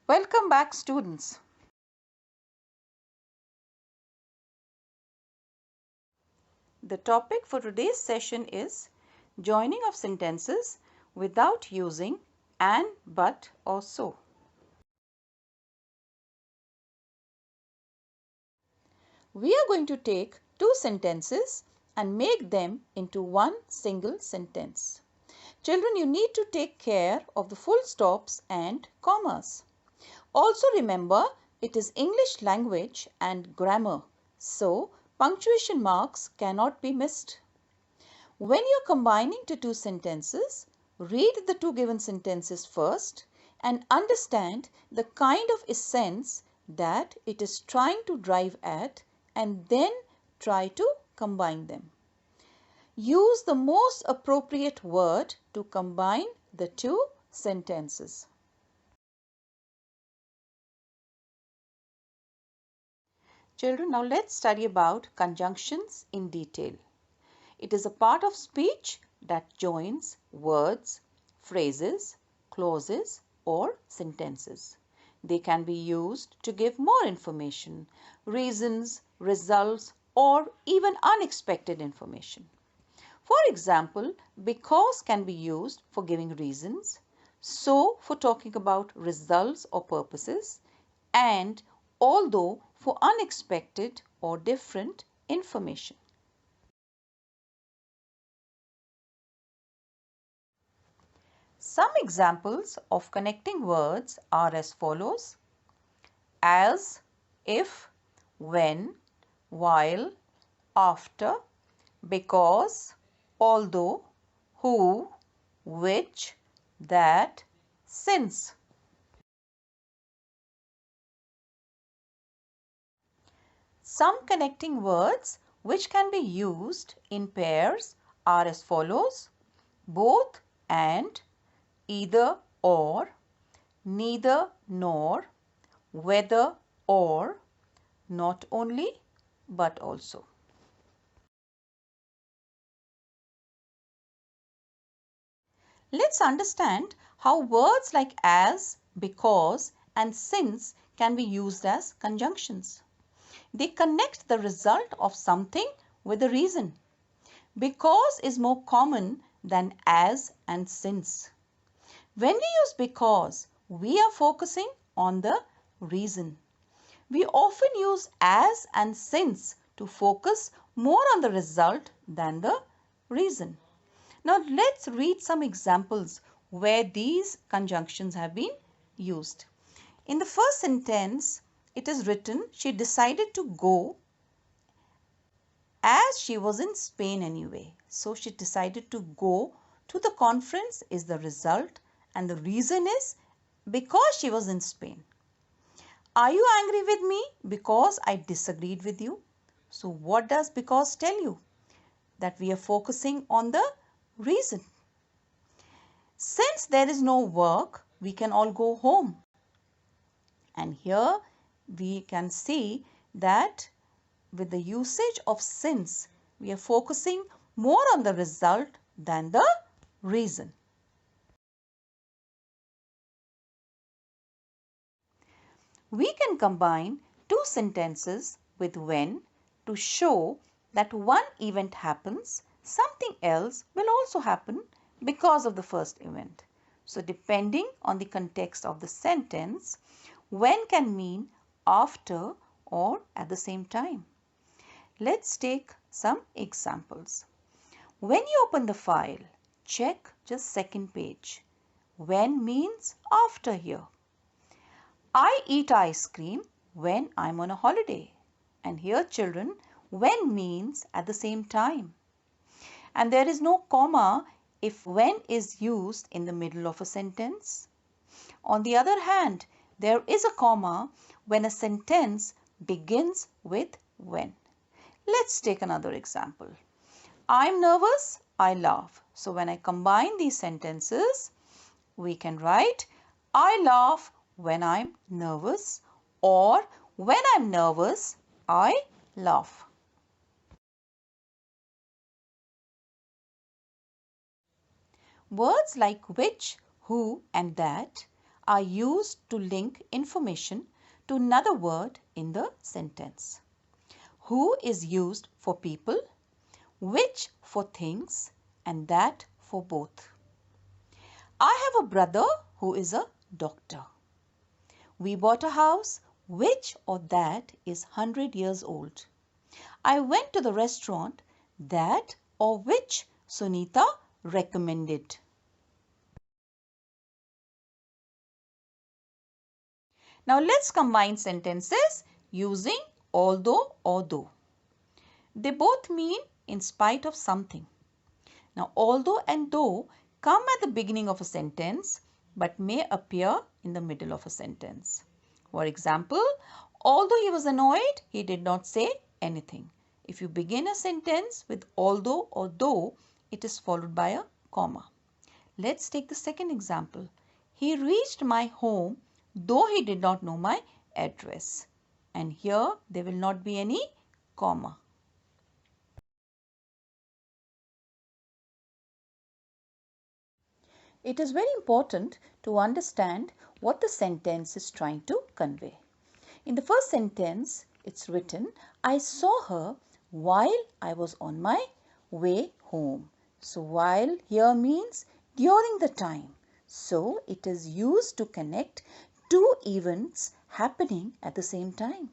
Welcome back, students. The topic for today's session is joining of sentences without using and, but or so. We are going to take two sentences and make them into one single sentence. Children, you need to take care of the full stops and commas. Also remember, it is English language and grammar, so punctuation marks cannot be missed. When you are combining to two sentences, read the two given sentences first and understand the kind of essence that it is trying to drive at and then try to combine them. Use the most appropriate word to combine the two sentences. Children, now let's study about conjunctions in detail. It is a part of speech that joins words, phrases, clauses or sentences. They can be used to give more information, reasons, results or even unexpected information. For example, because can be used for giving reasons, so for talking about results or purposes, and although for unexpected or different information. Some examples of connecting words are as follows: as, if, when, while, after, because, although, who, which, that, since. Some connecting words which can be used in pairs are as follows: both and, either or, neither nor, whether or, not only but also. Let's understand how words like as, because and since can be used as conjunctions. They connect the result of something with a reason. Because is more common than as and since. When we use because, we are focusing on the reason. We often use as and since to focus more on the result than the reason. Now let's read some examples where these conjunctions have been used. In the first sentence, it is written, she decided to go as she was in Spain anyway. So she decided to go to the conference is the result, and the reason is because she was in Spain. Are you angry with me because I disagreed with you? So what does because tell you? That we are focusing on the reason. Since there is no work, we can all go home. And here we can see that with the usage of since, we are focusing more on the result than the reason. We can combine two sentences with when to show that one event happens, something else will also happen because of the first event. So depending on the context of the sentence, when can mean after or at the same time. Let's take some examples. When you open the file, check just second page. When means after here. I eat ice cream when I'm on a holiday. And here children, when means at the same time. And there is no comma if when is used in the middle of a sentence. On the other hand, there is a comma when a sentence begins with when. Let's take another example. I'm nervous, I laugh. So when I combine these sentences, we can write I laugh when I'm nervous, or when I'm nervous, I laugh. Words like which, who and that are used to link information to another word in the sentence. Who is used for people, which for things, and that for both. I have a brother who is a doctor. We bought a house which or that is 100 years old. I went to the restaurant that or which Sunita recommended. Now let's combine sentences using although or though. They both mean in spite of something. Now although and though come at the beginning of a sentence but may appear in the middle of a sentence. For example, although he was annoyed, he did not say anything. If you begin a sentence with although or though, it is followed by a comma. Let's take the second example. He reached my home though he did not know my address. And here there will not be any comma. It is very important to understand what the sentence is trying to convey. In the first sentence, it's written, I saw her while I was on my way home. So while here means during the time. So it is used to connect two events happening at the same time.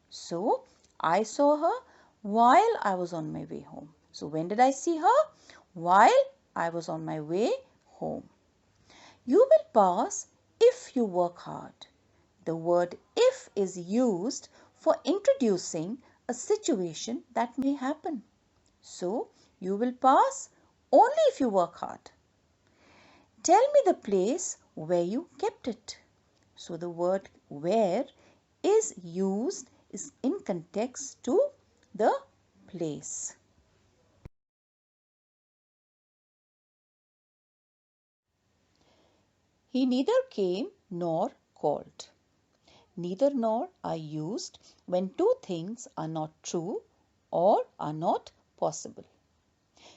So I saw her while I was on my way home. So when did I see her? While I was on my way home. You will pass if you work hard. The word if is used for introducing a situation that may happen. So, you will pass only if you work hard. Tell me the place where you kept it. So, the word where is used is in context to the place. He neither came nor called. Neither nor are used when two things are not true or are not possible.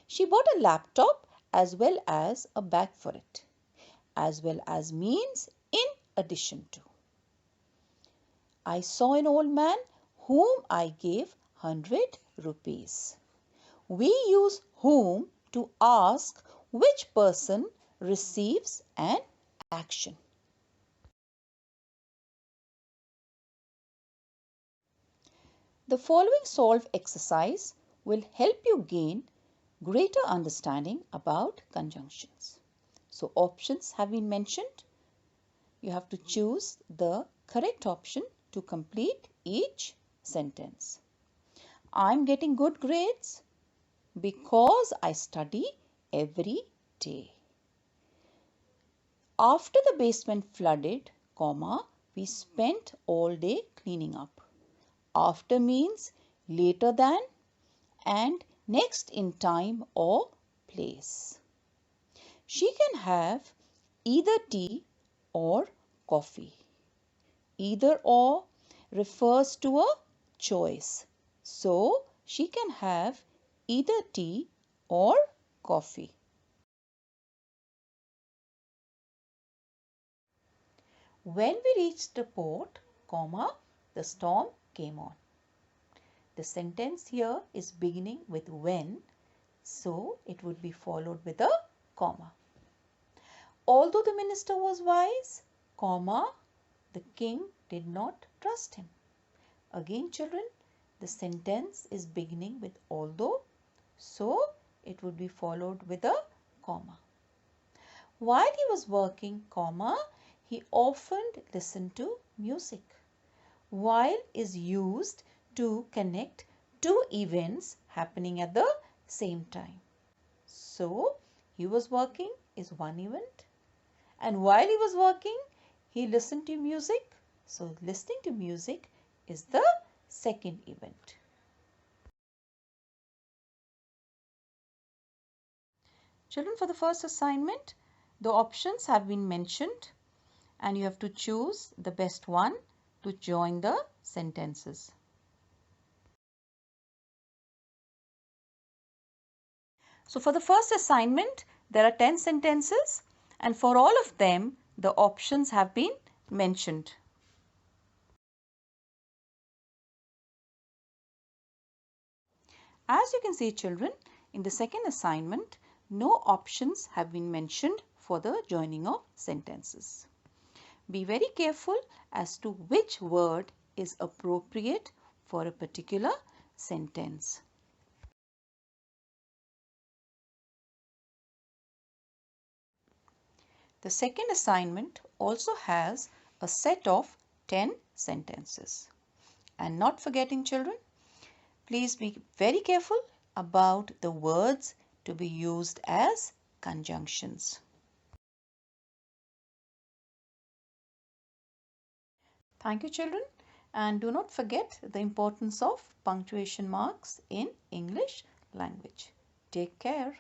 She bought a laptop as well as a bag for it. As well as means in addition to. I saw an old man whom I gave 100 rupees. We use whom to ask which person receives an action. The following solve exercise will help you gain greater understanding about conjunctions. So options have been mentioned. You have to choose the correct option to complete each sentence. I'm getting good grades because I study every day. After the basement flooded, we spent all day cleaning up. After means later than and next in time or place. She can have either tea or coffee. Either or refers to a choice. So, she can have either tea or coffee. When we reached the port, the storm came on. The sentence here is beginning with when, so it would be followed with a comma. Although the minister was wise, the king did not trust him. Again, children, the sentence is beginning with although, so it would be followed with a comma. While he was working, he often listened to music. While is used to connect two events happening at the same time. So, he was working is one event, and while he was working, he listened to music. So, listening to music is the second event. Children, for the first assignment, the options have been mentioned and you have to choose the best one to join the sentences. So for the first assignment, there are 10 sentences and for all of them, the options have been mentioned. As you can see, children, in the second assignment, no options have been mentioned for the joining of sentences. Be very careful as to which word is appropriate for a particular sentence. The second assignment also has a set of 10 sentences. And not forgetting, children, please be very careful about the words to be used as conjunctions. Thank you, children, and do not forget the importance of punctuation marks in English language. Take care.